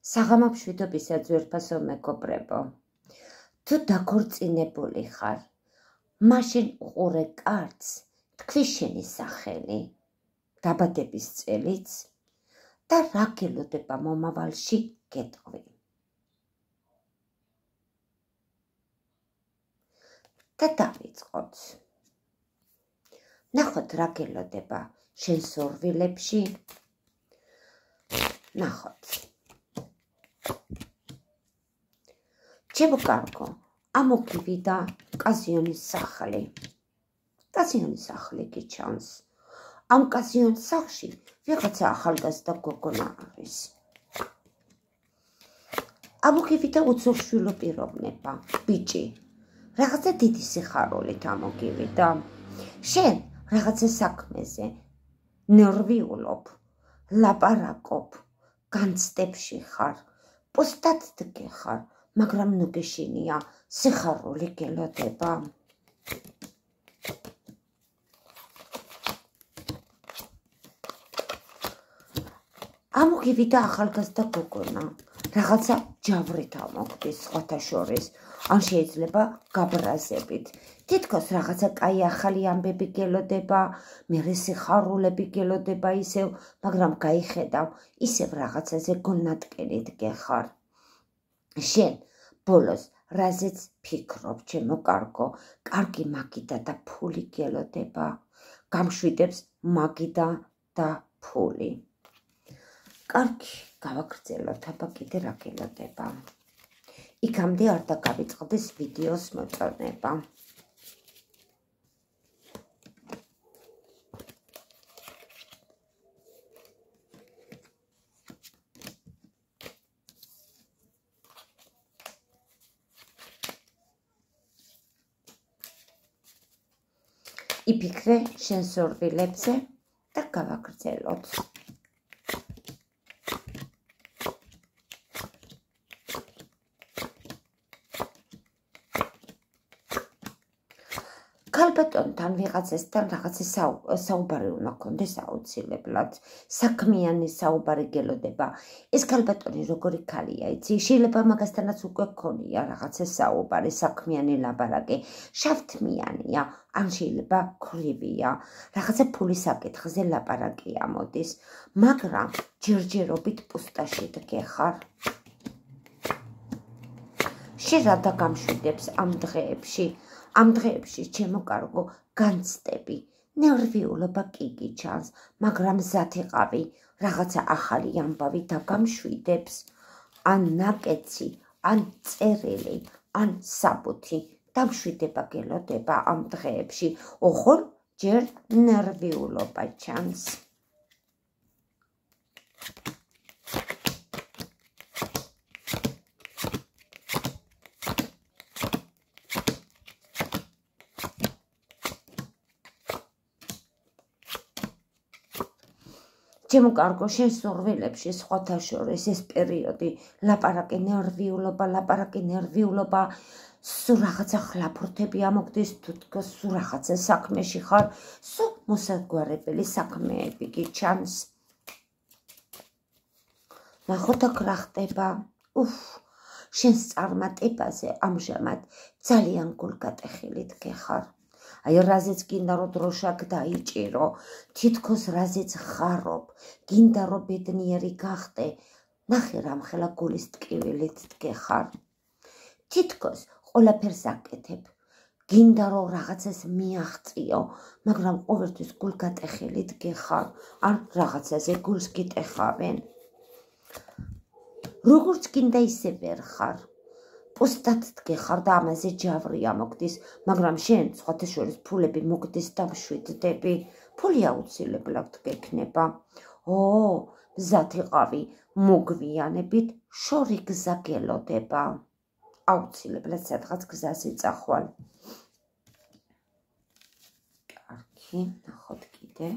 საღამო მშვიდობისა ძვირფასო მეგობრებო, თუ დაქორწინებული ხარ, მაშინ უყურე კარდს, თქვი შენი სახელი, დაბადების წელიც და რა გელოდება მომავალში გეტყვი. და დავიწყოთ. ნახოთ რა გელოდება შენ სურვილებში. ნახოთ. ჩემო კარგო, ამოგივიდა კაზიონის სახლი. კაზიონის სახლი გიჩანს. ამ კაზიონის სახლში ვიღაცა ახალგაზრდა გოგონა არის. ამოგივიდა უცოლშვილო პიროვნება, ბიჭი. რაღაცა დიდი სიხარულით ამოგივიდა. შენ რაღაცა საქმეზე ნერვიულობ, ლაპარაკობ, განცდებში ხარ, პოსტად დგეხარ, მაგრამ ნუ გეშინია სიხარული გელოდება. ამოგივიდა ახალგაზრდა გოგონა, რაღაცა ჯავრით ამოგდის სხვათა შორის, ან შეიძლება გაბრაზებით. თითქოს რაღაცა კაი ახალი ამბები გელოდება, მერე სიხარულები გელოდება ისევ, მაგრამ გაიხედავ, ისევ რაღაცაზე გონატკენით გეხარ. შენ ბოლოს რაზეც ფიქრობ, ჩემო კარგო, კარგი მაგიდა და ფული გელოდება. გამშვიდებს მაგიდა და ფული. კარგი, გავაგრძელოთ, აბა კიდე რა გელოდება. იქამდე არ დაგავიწყდეს ვიდეოს მოწონება. იფიქრე შენ სურვილებზე და გავაგრძელოთ. ქალბატონთან ვიღაცასთან რაღაცა საუბარი უნდა გქონდეს აუცილებლად. საქმიანი საუბარი გელოდება. ეს ქალბატონი როგორი ქალია, იცი? შეიძლება მაგასთანაც უკვე გქონია რაღაცა საუბარი, საქმიანი ლაპარაკი. შავთმიანია, ან შეიძლება ქრივია. რაღაცა ფულის საკითხზე ლაპარაკი ამოდის, მაგრამ ჯერჯერობით პუსტაში დგეხარ. შენ რა დაგამშვიდებს ამ დღეებში? ამ დღეებში ჩემო კარგო განცდები, ნერვიულობა კი გიჩანს, მაგრამ ზათიყავი რაღაცა ახალი ამბავი დაგამშვიდებს, ან ნაკეცი, ან წერილი, ან საბუთი დამშვიდება გელოდება ამ დღეებში, ოღონდ ჯერ ნერვიულობა ჩანს. ჩემო კარგო, შენ სურვილებში სხვათა შორის ეს პერიოდი ლაპარაკი ნერვიულობა, სულ რაღაცა ხლაფურთები ამოგდის, თითქოს სულ რაღაცა საქმეში ხარ, სულ მოსაგვარებელი საქმეები გიჩანს. ნახოთ აქ რა ხდება. შენს წარმატებაზე ამჟამად ძალიან გულგატეხილით გეხარ. აი რაზეც გინდა რომ დროშა დაიჭირო, თითქოს რაზეც ხარობ, გინდა რომ ბედნიერი გახდე, ნახე რამხელა გულის ტკივილით დგეხარ. თითქოს ყველაფერს აკეთებ, გინდა რომ რაღაცას მიაღწიო, მაგრამ ყოველთვის გულგატეხილით გეხარ, ან რაღაცაზე გულს გიტეხავენ. როგორც გინდა ისე ვერ ხარ. პოსტად დგეხარ და ამაზე ჯავრი ამოგდის, მაგრამ შენ სხვათა შორის ფულები მოგდის და მშვიდდები. ფული აუცილებლად გექნება. მზათიყავი მოგვიანებით შორი გზა გელოდება. აუცილებლად სადღაც გზას იწახვალ. კარგი, ნახოთ კიდე.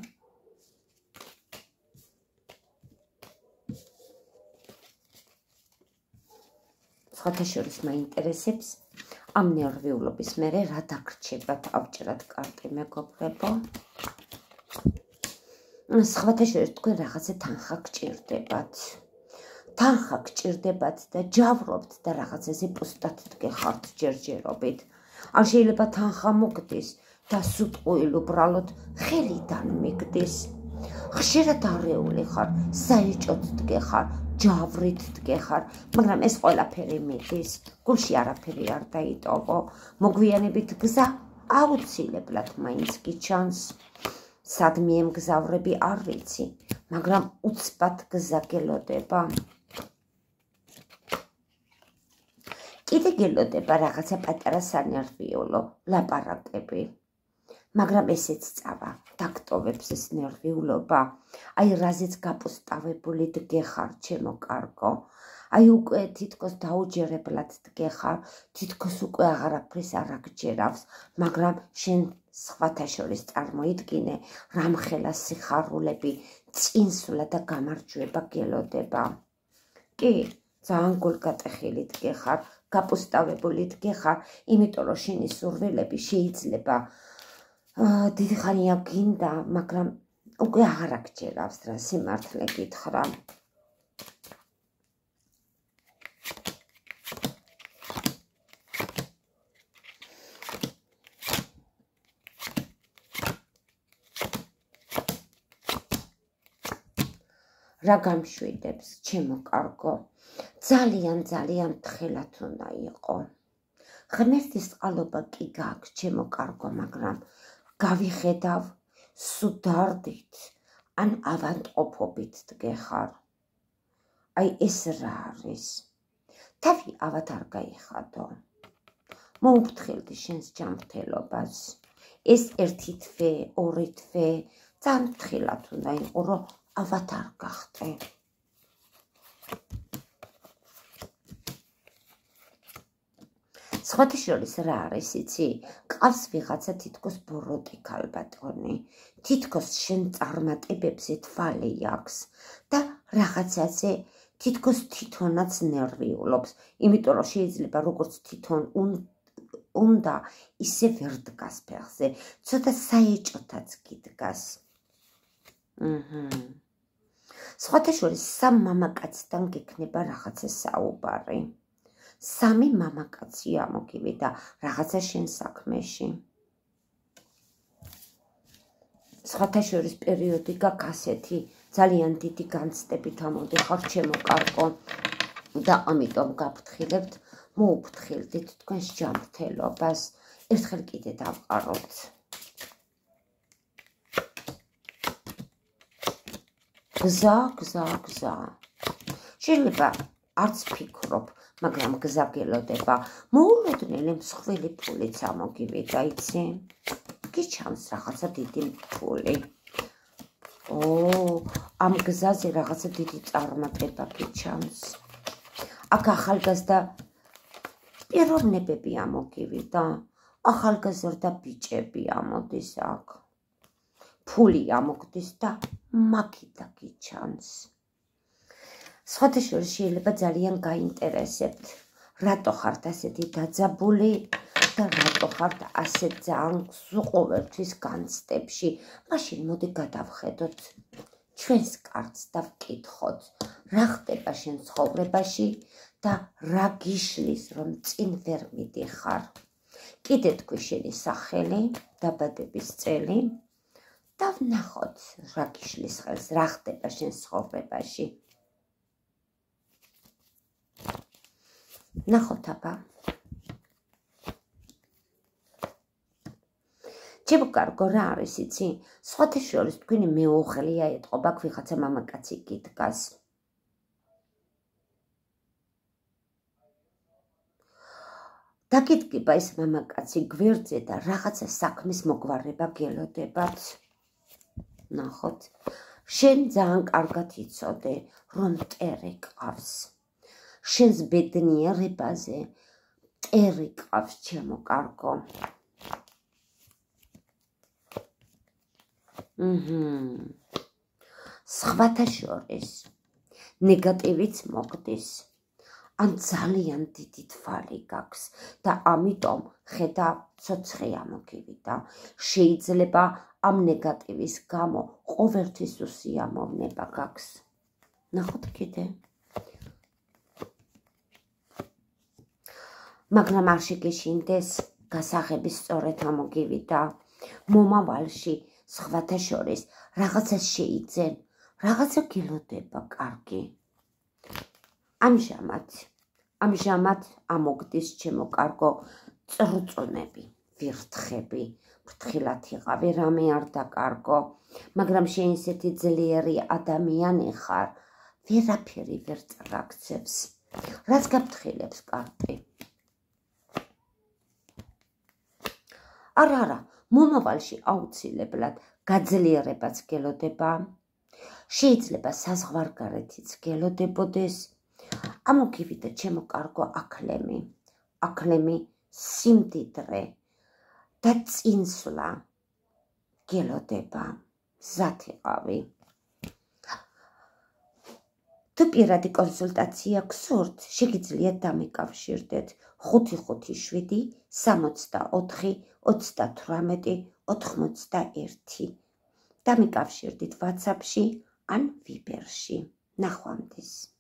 სხვათა შორის მაინტერესებს ამ ნერვიულობის მერე რა დაგრჩებათ, ავჭრათ კარტი მეგობრებო. სხვათა შორის თქვენ რაღაცა თანხა გჭირდებათ. თანხა გჭირდებათ და ჯავრობთ და რაღაცაზე პუსტად დგეხართ ჯერჯერობით. ან შეიძლება თანხა მოგდის და სუტყუილ უბრალოდ ხელიდან მიგდის. ხშირად არეული ხარ, საეჭოთ დგეხარ, ჯავრით დგეხარ, მაგრამ ეს ყველაფერი მიდის, გულში არაფერი არ დაიტოვო. მოგვიანებით გზა აუცილებლად მაინც გიჩანს. სად მიემგზავრები არ ვიცი, მაგრამ უცბად გზა გელოდება. კიდე გელოდება რაღაცა პატარა სანერვიულო ლაპარაკები. მაგრამ ესეც წავა, დაგტოვებს ეს ნერვიულობა. აი რაზეც გაპოსტავებული დგეხარ, ჩემო კარგო. აი უკვე თითქოს დაუჯერებლად დგეხარ, თითქოს უკვე აღარაფრის არ აგჯერავს, მაგრამ შენ სხვათა შორის წარმოიდგინე, რამხელა სიხარულები, წინსვლა და გამარჯვება გელოდება. კი, ძალიან გულგატეხილი დგეხარ, გაპოსტავებული დგეხარ, იმიტომ რომ შენი სურვილები შეიძლება დიდი ხანია გინდა, მაგრამ უკვე აღარ აგჯერავს რა სიმართლე გითხრა. რა გამშვიდებს, ჩემო კარგო, ძალიან თხილად უნდა იყო. ღმერთის წყალობა კი გაქვს, ჩემო კარგო, მაგრამ გავიხედავ სუდარდით, ან ავადმყოფობით დგეხარ. აი ეს რა არის? თავი ავად არ გაიხადო. მოუფრთხილდი შენს ჯანმრთელობას. ეს ერთი თვე, ორი თვე, ძალიან თხილად უნდა იყო, რომ ავად არ გახდე. სხვათა შორის რა არის იცი? ყავს ვიღაცა თითქოს ბოროტი ქალბატონი, თითქოს შენ წარმატებებზე თვალი აქვს და რაღაცაზე თითქოს თვითონაც ნერვიულობს, იმიტომ რომ შეიძლება როგორც თვითონ უნდა ისე ვერ დგას ფეხზე, ცოტა საეჭოთაც გიდგას. სხვათა შორის სამ მამაკაცთან გექნება რაღაცა საუბარი. სამი მამაკაცი ამოგივიდა რაღაცა შენ საქმეში. სხვათა შორის პერიოდი გაქვს ასეთი, ძალიან დიდი განცდებით ამოდიხარ, ჩემო კარგო, და ამიტომ გაფრთხილებთ, მოუფრთხილდით თქვენს ჯანმრთელობას. ერთხელ კიდე დავყაროთ. გზა. შეიძლება არც ფიქრობ, მაგრამ გზა გელოდება. მოულოდნელი მსხვილი ფულიც ამოგივიდა, იცი? გიჩანს რაღაცა დიდი ფული. ამ გზაზე რაღაცა დიდი წარმატება გიჩანს. აქ ახალგაზრდა პიროვნებები ამოგივიდა, ახალგაზრდა ბიჭები ამოდის აქ. ფული ამოგდის და მაგიდა გიჩანს. სხვათა შორის შეიძლება ძალიან გაინტერესებთ, რატო ხართ ასეთი დაძაბული და რატო ხართ ასე ძალიან ყოველთვის განცდებში. მაშინ მოდი გადავხედოთ ჩვენს კარტს და ვკითხოთ, რა ხდება შენ ცხოვრებაში და რა გიშლის, რომ წინ ვერ მიდიხარ. კიდე თქვი შენი სახელი, დაბადების წელი და ვნახოთ რა გიშლის ხელს, რა ხდება შენ ცხოვრებაში. ნახოთ აბა. ჩემო კარგო, რა არის იცი? სხვათა შორის თქვენი მეუღლეა ეტყობა, აქ ვიღაცა მამაკაცი გიდგას. დაგიდგება ეს მამაკაცი გვერდზე და რაღაცა საქმის მოგვარება გელოდებათ. ნახოთ, შენ ძალიან კარგად იცოდე, რომ მტერი ყავს. შენს ბედნიერებაზე მტერი ყავს, ჩემო კარგო. სხვათა შორის ნეგატივიც მოგდის, ან ძალიან დიდი თვალი გაქვს და ამიტომ ხედა ცოცხი ამოგივიდა. შეიძლება ამ ნეგატივის გამო ყოველთვის უსიამოვნება გაქვს. ნახოთ კიდე. მაგრამ არ შეგეშინდეს გასაღების სწორედ ამოგივიდა მომავალში სხვათა შორის რაღაცა შეიძენ, რაღაცა გილოდება კარგი. ამჟამად ამოგდის ჩემო კარგო წრუწუნები, ვირთხები, ფრთხილად იყავი, რამე არ დაკარგო, მაგრამ შენ ისეთი ძლიერი ადამიანი ხარ, ვერაფერი ვერ წრაგცევს, რაც გაფრთხილებს კარპი. არა, მომავალში აუცილებლად გაძლიერებაც გელოდება, შეიძლება საზღვარგარეთიც გელოდებოდეს, ამოგივიდა ჩემო კარგო აქლემი, სიმდიდრე და წინსვლა გელოდება, მზად იყავი. თუ პირადი კონსულტაცია გსურთ, შეგიძლიათ დამიკავშირდეთ 557 64 38 81. დამიკავშირდით WhatsApp-ში ან Viber-ში. ნახვამდის.